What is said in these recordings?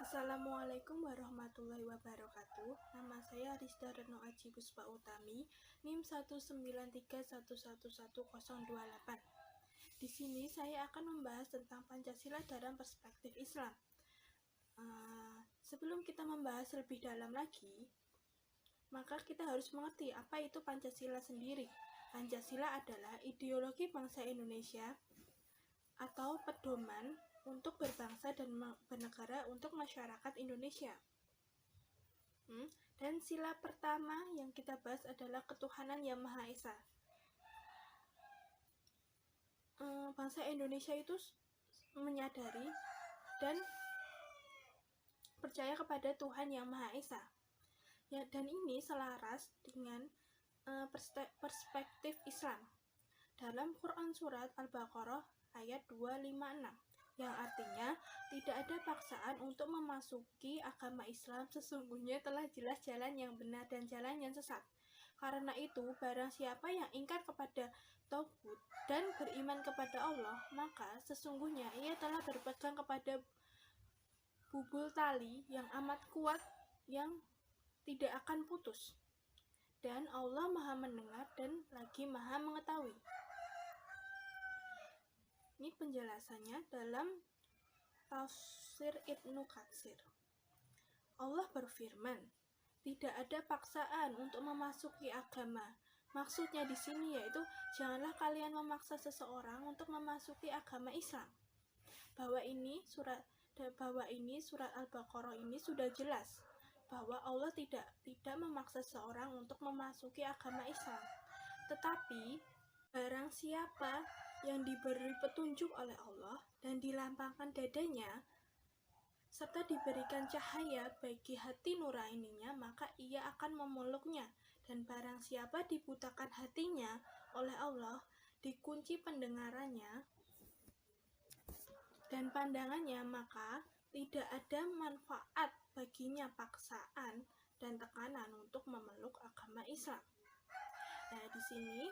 Assalamualaikum warahmatullahi wabarakatuh. Nama saya Rizda Reno Aji Puspa Utami, NIM 193111028. Di sini saya akan membahas tentang Pancasila dalam perspektif Islam. Sebelum kita membahas lebih dalam lagi, maka kita harus mengerti apa itu Pancasila sendiri. Pancasila adalah ideologi bangsa Indonesia atau pedoman untuk berbangsa dan bernegara untuk masyarakat Indonesia. Dan sila pertama yang kita bahas adalah ketuhanan yang Maha Esa. Bangsa Indonesia itu menyadari dan percaya kepada Tuhan yang Maha Esa. Ya, dan ini selaras dengan perspektif Islam. Dalam Quran Surat Al-Baqarah ayat 256, yang artinya tidak ada paksaan untuk memasuki agama Islam, sesungguhnya telah jelas jalan yang benar dan jalan yang sesat. Karena itu, barang siapa yang ingkar kepada Tauhid dan beriman kepada Allah, maka sesungguhnya ia telah berpegang kepada bubul tali yang amat kuat yang tidak akan putus. Dan Allah Maha mendengar dan lagi Maha mengetahui. Ini penjelasannya dalam Tafsir Ibnu Katsir. Allah berfirman, tidak ada paksaan untuk memasuki agama. Maksudnya di sini yaitu janganlah kalian memaksa seseorang untuk memasuki agama Islam. Bahwa ini surat Al-Baqarah ini sudah jelas bahwa Allah tidak memaksa seseorang untuk memasuki agama Islam. Tetapi barang siapa yang diberi petunjuk oleh Allah dan dilampangkan dadanya serta diberikan cahaya bagi hati nuraninya, maka ia akan memeluknya. Dan barang siapa dibutakan hatinya oleh Allah, dikunci pendengarannya dan pandangannya, maka tidak ada manfaat baginya paksaan dan tekanan untuk memeluk agama Islam. Nah, di sini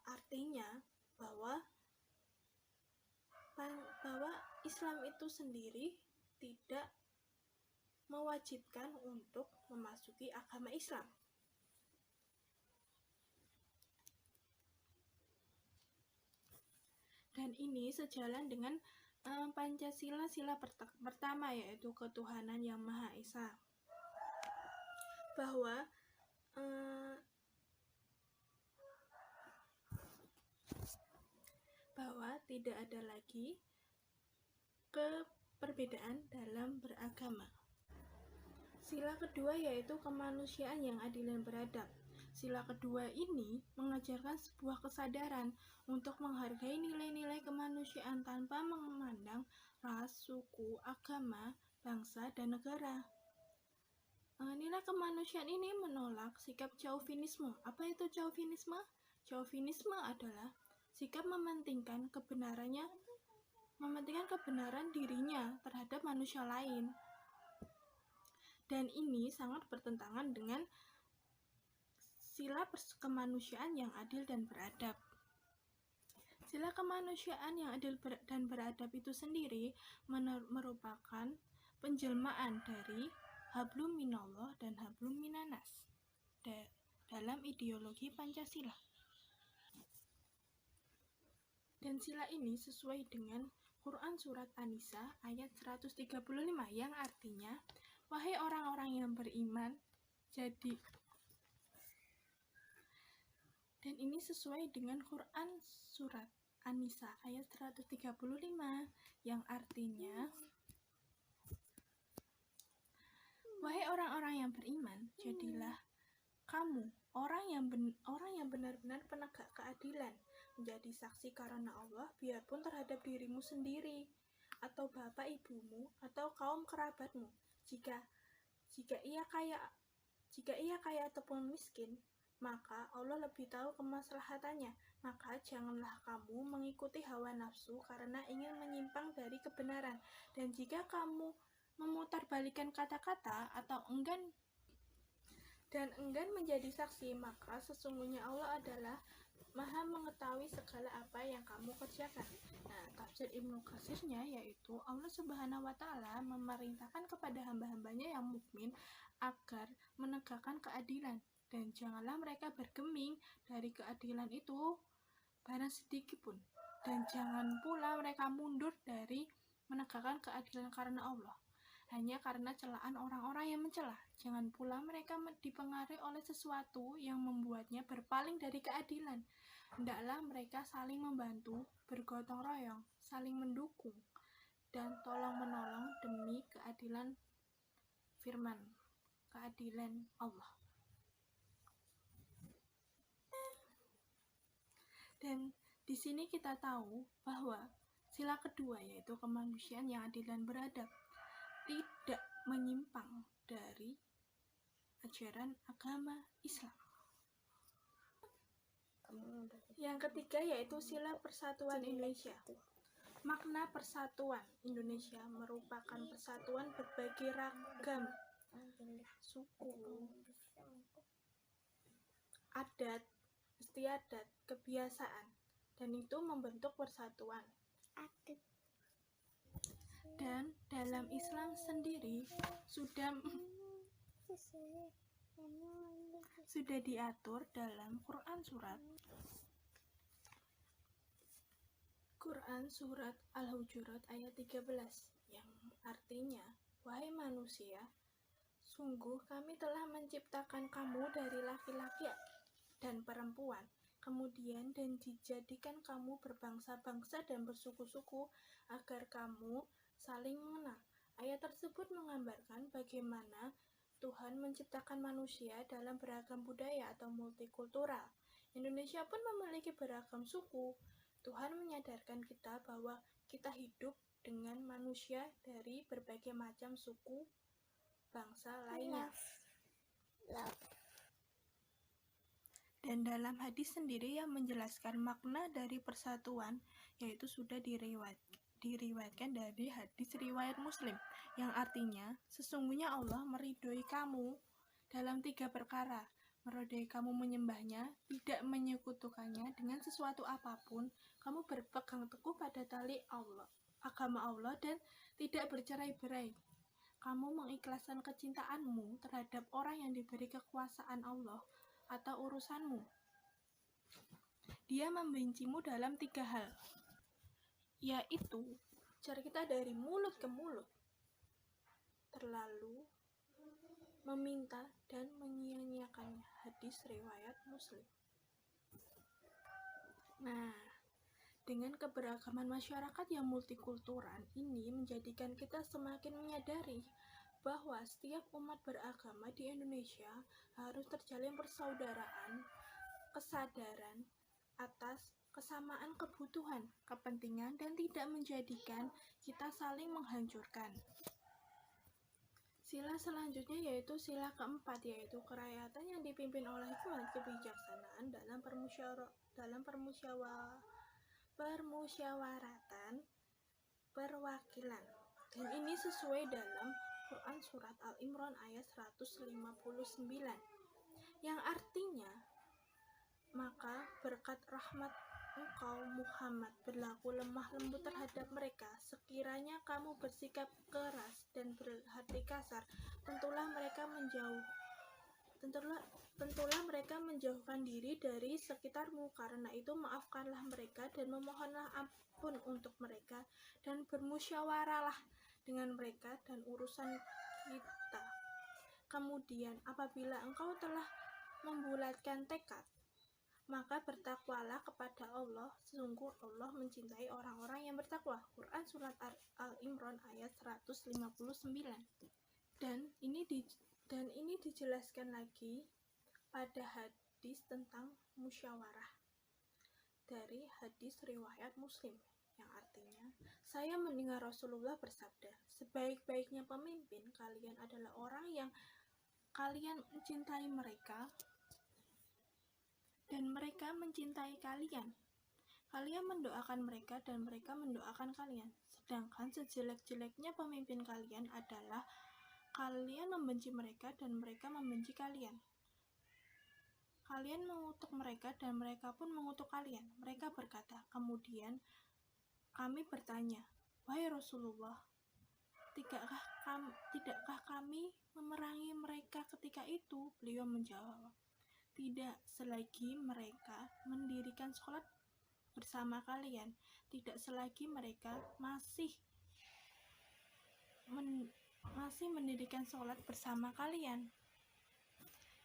artinya bahwa Islam itu sendiri tidak mewajibkan untuk memasuki agama Islam. Dan ini sejalan dengan Pancasila sila pertama, yaitu ketuhanan yang Maha Esa. Bahwa tidak ada lagi perbedaan dalam beragama. Sila kedua yaitu kemanusiaan yang adil dan beradab. Sila kedua ini mengajarkan sebuah kesadaran untuk menghargai nilai-nilai kemanusiaan tanpa memandang ras, suku, agama, bangsa, dan negara. Nilai kemanusiaan ini menolak sikap chauvinisme. Apa itu chauvinisme? Chauvinisme adalah sikap mementingkan kebenaran dirinya terhadap manusia lain. Dan ini sangat bertentangan dengan sila kemanusiaan yang adil dan beradab. Sila kemanusiaan yang adil dan beradab itu sendiri merupakan penjelmaan dari hablum minallah dan hablum minanas dalam ideologi Pancasila. Dan sila ini sesuai dengan Quran Surat An-Nisa ayat 135 yang artinya, wahai orang-orang yang beriman, dan ini sesuai dengan Quran Surat An-Nisa ayat 135 yang artinya, wahai orang-orang yang beriman, jadilah kamu orang yang benar-benar penegak keadilan, menjadi saksi karena Allah, biarpun terhadap dirimu sendiri, atau bapak ibumu, atau kaum kerabatmu. Jika ia kaya ataupun miskin, maka Allah lebih tahu kemaslahatannya. Maka janganlah kamu mengikuti hawa nafsu karena ingin menyimpang dari kebenaran. Dan jika kamu memutarbalikkan kata-kata atau enggan dan enggan menjadi saksi, maka sesungguhnya Allah adalah Maha mengetahui segala apa yang kamu kerjakan. Nah, tafsir Ibnu Katsirnya yaitu Allah Subhanahu wa taala memerintahkan kepada hamba-hambanya yang mukmin agar menegakkan keadilan dan janganlah mereka bergeming dari keadilan itu barang sedikit pun, dan jangan pula mereka mundur dari menegakkan keadilan karena Allah hanya karena celaan orang-orang yang mencela. Jangan pula mereka dipengaruhi oleh sesuatu yang membuatnya berpaling dari keadilan. Hendaklah mereka saling membantu, bergotong royong, saling mendukung, dan tolong-menolong demi keadilan firman, keadilan Allah. Dan di sini kita tahu bahwa sila kedua yaitu kemanusiaan yang adil dan beradab tidak menyimpang dari ajaran agama Islam. Yang ketiga yaitu sila persatuan Indonesia. Makna persatuan Indonesia merupakan persatuan berbagai ragam suku, adat, istiadat, kebiasaan, dan itu membentuk persatuan. Dan dalam Islam sendiri sudah diatur dalam Quran surat Al-Hujurat ayat 13 yang artinya, wahai manusia, sungguh kami telah menciptakan kamu dari laki-laki dan perempuan, kemudian dan dijadikan kamu berbangsa-bangsa dan bersuku-suku agar kamu saling mengenal. Ayat tersebut menggambarkan bagaimana Tuhan menciptakan manusia dalam beragam budaya atau multikultural. Indonesia pun memiliki beragam suku. Tuhan menyadarkan kita bahwa kita hidup dengan manusia dari berbagai macam suku bangsa lainnya. Dan dalam hadis sendiri yang menjelaskan makna dari persatuan, yaitu sudah diriwayatkan dari hadis riwayat Muslim, yang artinya sesungguhnya Allah meridhoi kamu dalam 3 perkara: meridhoi kamu menyembahnya, tidak menyekutukannya dengan sesuatu apapun, kamu berpegang teguh pada tali Allah, agama Allah, dan tidak bercerai-berai. Kamu mengikhlaskan kecintaanmu terhadap orang yang diberi kekuasaan Allah atau urusanmu. Dia membencimu dalam 3 hal, yaitu cerita dari mulut ke mulut, terlalu meminta dan menyia-nyiakannya. Hadis riwayat Muslim. Nah, dengan keberagaman masyarakat yang multikultural ini menjadikan kita semakin menyadari bahwa setiap umat beragama di Indonesia harus terjalin persaudaraan, kesadaran atas kesamaan kebutuhan, kepentingan, dan tidak menjadikan kita saling menghancurkan. Sila selanjutnya yaitu sila keempat, yaitu kerakyatan yang dipimpin oleh hikmat kebijaksanaan dalam permusyawaratan perwakilan. Dan ini sesuai dalam Quran surat Al-Imran ayat 159 yang artinya, maka berkat rahmat engkau Muhammad berlaku lemah lembut terhadap mereka. Sekiranya kamu bersikap keras dan berhati kasar, tentulah mereka menjauhkan diri dari sekitarmu. Karena itu maafkanlah mereka dan memohonlah ampun untuk mereka, dan bermusyawarahlah dengan mereka dan urusan kita. Kemudian apabila engkau telah membulatkan tekad, maka bertakwalah kepada Allah, sesungguh Allah mencintai orang-orang yang bertakwa. Quran surat Al-Imran ayat 159. Dan ini dijelaskan lagi pada hadis tentang musyawarah dari hadis riwayat Muslim, yang artinya, saya mendengar Rasulullah bersabda, sebaik-baiknya pemimpin kalian adalah orang yang kalian mencintai mereka dan mereka mencintai kalian. Kalian mendoakan mereka dan mereka mendoakan kalian. Sedangkan sejelek-jeleknya pemimpin kalian adalah kalian membenci mereka dan mereka membenci kalian. kalian mengutuk mereka dan mereka pun mengutuk kalian. Mereka berkata, kemudian kami bertanya, wahai Rasulullah, tidakkah kami memerangi mereka ketika itu? Beliau menjawab, tidak, selagi mereka mendirikan sholat bersama kalian, tidak selagi mereka masih mendirikan sholat bersama kalian.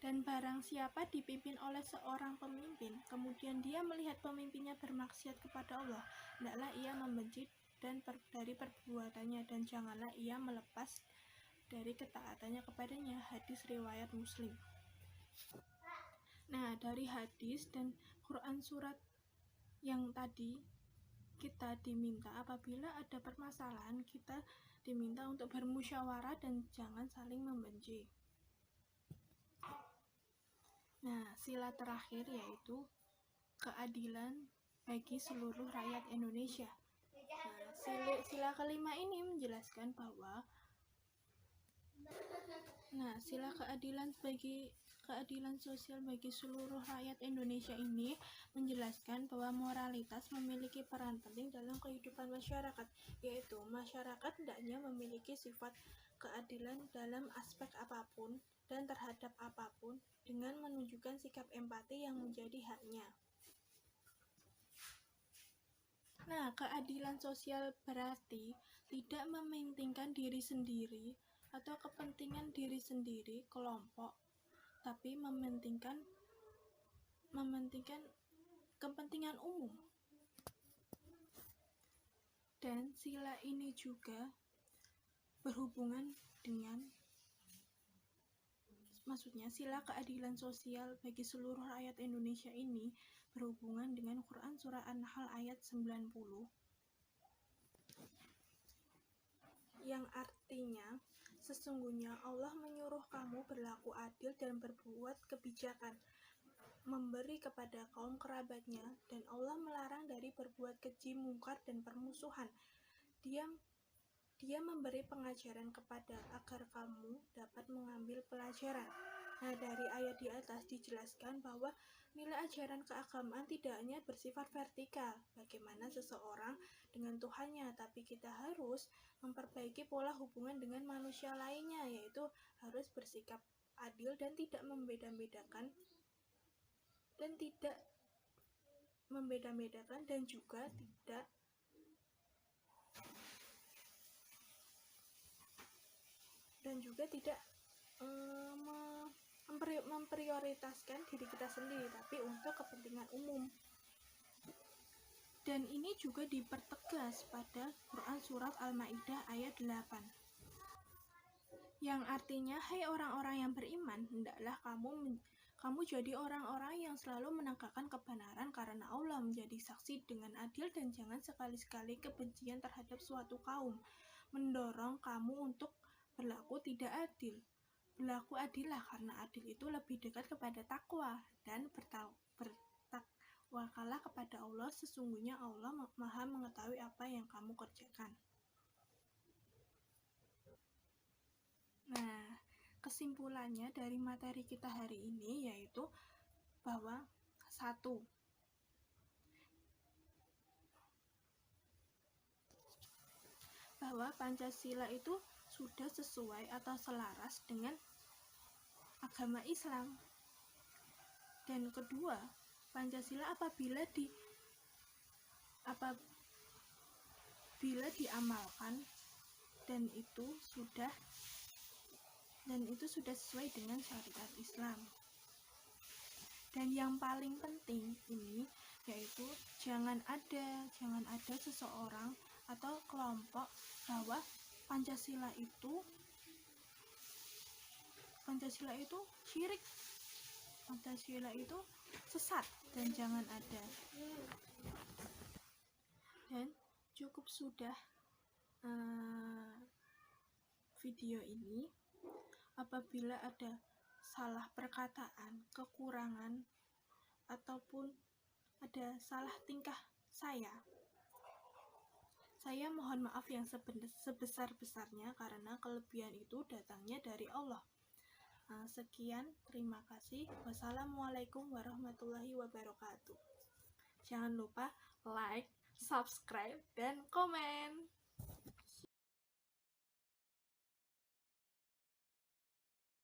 Dan barang siapa dipimpin oleh seorang pemimpin, kemudian dia melihat pemimpinnya bermaksiat kepada Allah, hendaklah ia membenci dari perbuatannya, dan janganlah ia melepas dari ketaatannya kepadanya. Hadis riwayat Muslim. Nah, dari hadis dan Quran surat yang tadi, kita diminta apabila ada permasalahan, kita diminta untuk bermusyawarah dan jangan saling membenci. Nah, sila terakhir yaitu keadilan bagi seluruh rakyat Indonesia. Nah, sila kelima ini menjelaskan bahwa sila keadilan sosial bagi seluruh rakyat Indonesia ini menjelaskan bahwa moralitas memiliki peran penting dalam kehidupan masyarakat, yaitu masyarakat hendaknya memiliki sifat keadilan dalam aspek apapun dan terhadap apapun dengan menunjukkan sikap empati yang menjadi haknya. Nah, keadilan sosial berarti tidak mementingkan diri sendiri atau kepentingan diri sendiri, kelompok, tapi mementingkan kepentingan umum. Dan sila ini juga berhubungan dengan, sila keadilan sosial bagi seluruh rakyat Indonesia ini berhubungan dengan Quran Surah An-Nahl ayat 90, yang artinya, sesungguhnya Allah menyuruh kamu berlaku adil dan berbuat kebijakan, memberi kepada kaum kerabatnya, dan Allah melarang dari berbuat keji, mungkar, dan permusuhan. Dia memberi pengajaran kepada agar kamu dapat mengambil pelajaran. Nah, dari ayat di atas dijelaskan bahwa nilai ajaran keagamaan tidak hanya bersifat vertikal, bagaimana seseorang dengan Tuhannya, tapi kita harus memperbaiki pola hubungan dengan manusia lainnya, yaitu harus bersikap adil dan tidak membeda-bedakan dan juga tidak memprioritaskan diri kita sendiri, tapi untuk kepentingan umum. Dan ini juga dipertegas pada Quran Surat Al-Ma'idah ayat 8, yang artinya, hai orang-orang yang beriman, hendaklah kamu jadi orang-orang yang selalu menegakkan kebenaran karena Allah menjadi saksi dengan adil, dan jangan sekali-sekali kebencian terhadap suatu kaum mendorong kamu untuk berlaku tidak adil. Berlaku adillah, karena adil itu lebih dekat kepada takwa, dan bertakwakalah kepada Allah, sesungguhnya Allah Maha mengetahui apa yang kamu kerjakan. Nah, kesimpulannya dari materi kita hari ini yaitu bahwa 1. Bahwa Pancasila itu sudah sesuai atau selaras dengan agama Islam. Dan kedua, Pancasila apabila diamalkan dan itu sudah sesuai dengan syariat Islam. Dan yang paling penting ini yaitu jangan ada seseorang atau kelompok bahwa Pancasila itu syirik, Pancasila itu sesat, dan jangan ada. Dan cukup sudah video ini. Apabila ada salah perkataan, kekurangan, ataupun ada salah tingkah saya mohon maaf yang sebesar-besarnya, karena kelebihan itu datangnya dari Allah. Sekian, terima kasih. Wassalamualaikum warahmatullahi wabarakatuh. Jangan lupa like, subscribe, dan komen.